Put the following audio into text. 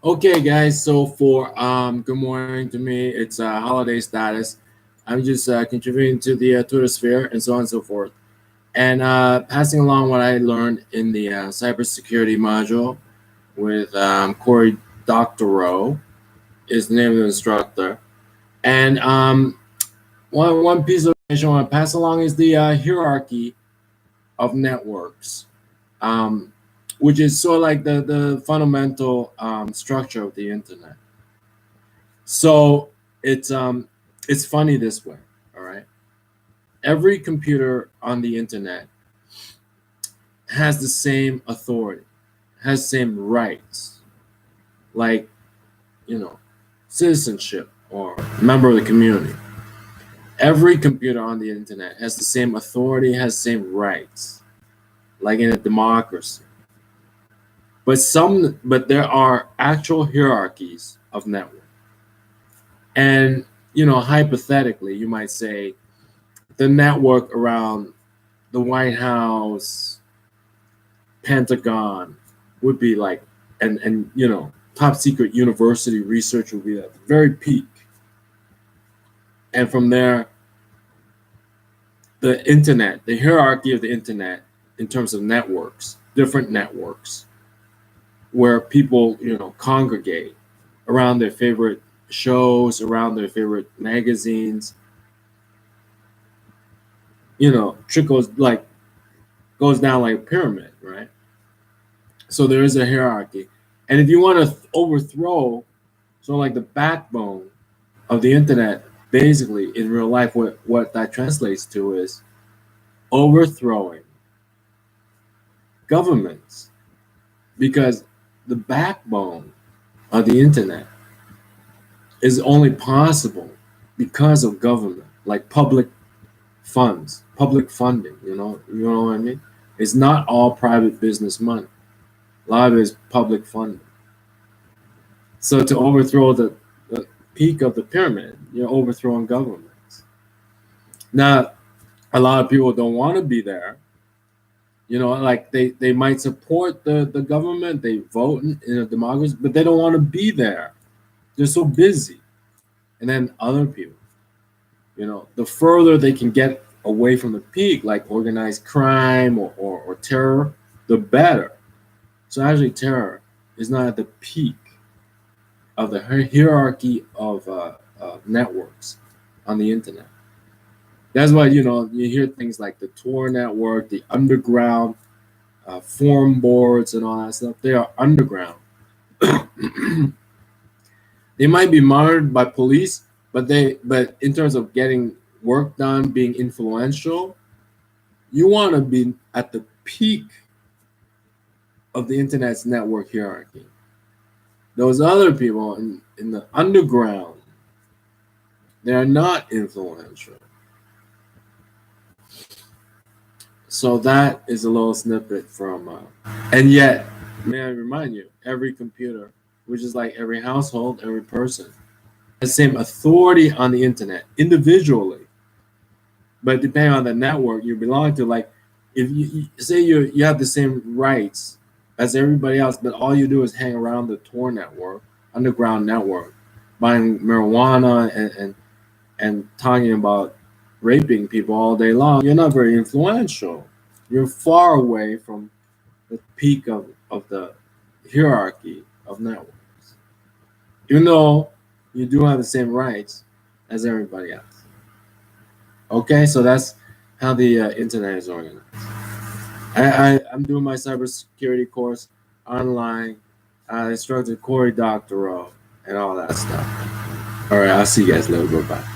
Okay, guys. So for good morning to me. It's holiday status. I'm just contributing to the Twitter sphere and so on and so forth, and passing along what I learned in the cybersecurity module with Corey Doctorow is the name of the instructor. And one piece of information I want to pass along is the hierarchy of networks, um, which is sort of like the fundamental structure of the internet. So it's funny this way, all right? Every computer on the internet has the same authority, has the same rights, like citizenship or member of the community. Every computer on the internet has the same authority, has the same rights, like in a democracy. But there are actual hierarchies of network. And hypothetically, you might say the network around the White House, Pentagon would be like, and top secret university research would be at the very peak. And from there, the internet, the hierarchy of the internet in terms of networks, different networks, where people, congregate around their favorite shows, around their favorite magazines, trickles goes down like a pyramid, right? So there is a hierarchy. And if you want to overthrow, so like the backbone of the internet, basically in real life, what that translates to is overthrowing governments, because the backbone of the internet is only possible because of government, like public funds, public funding. You know what I mean? It's not all private business money. A lot of it is public funding. So to overthrow the peak of the pyramid, you're overthrowing governments. Now, a lot of people don't want to be there. Like they might support the government, they vote in a democracy, but they don't want to be there. They're so busy. And then other people, the further they can get away from the peak, like organized crime or terror, the better. So actually terror is not at the peak of the hierarchy of networks on the internet. That's why you hear things like the Tor network, the underground forum boards, and all that stuff. They are underground. They might be monitored by police, but in terms of getting work done, being influential, you want to be at the peak of the internet's network hierarchy. Those other people in the underground, they are not influential. So that is a little snippet from, and yet, may I remind you, every computer, which is like every household, every person, has the same authority on the internet individually. But depending on the network you belong to, like if you say you have the same rights as everybody else, but all you do is hang around the Tor network, underground network, buying marijuana and talking about raping people all day long, you're not very influential. You're far away from the peak of the hierarchy of networks, even though you do have the same rights as everybody else. Okay, so that's how the internet is organized. I'm doing my cybersecurity course online. I instructed Corey Doctorow and all that stuff. All right, I'll see you guys later. Bye-bye.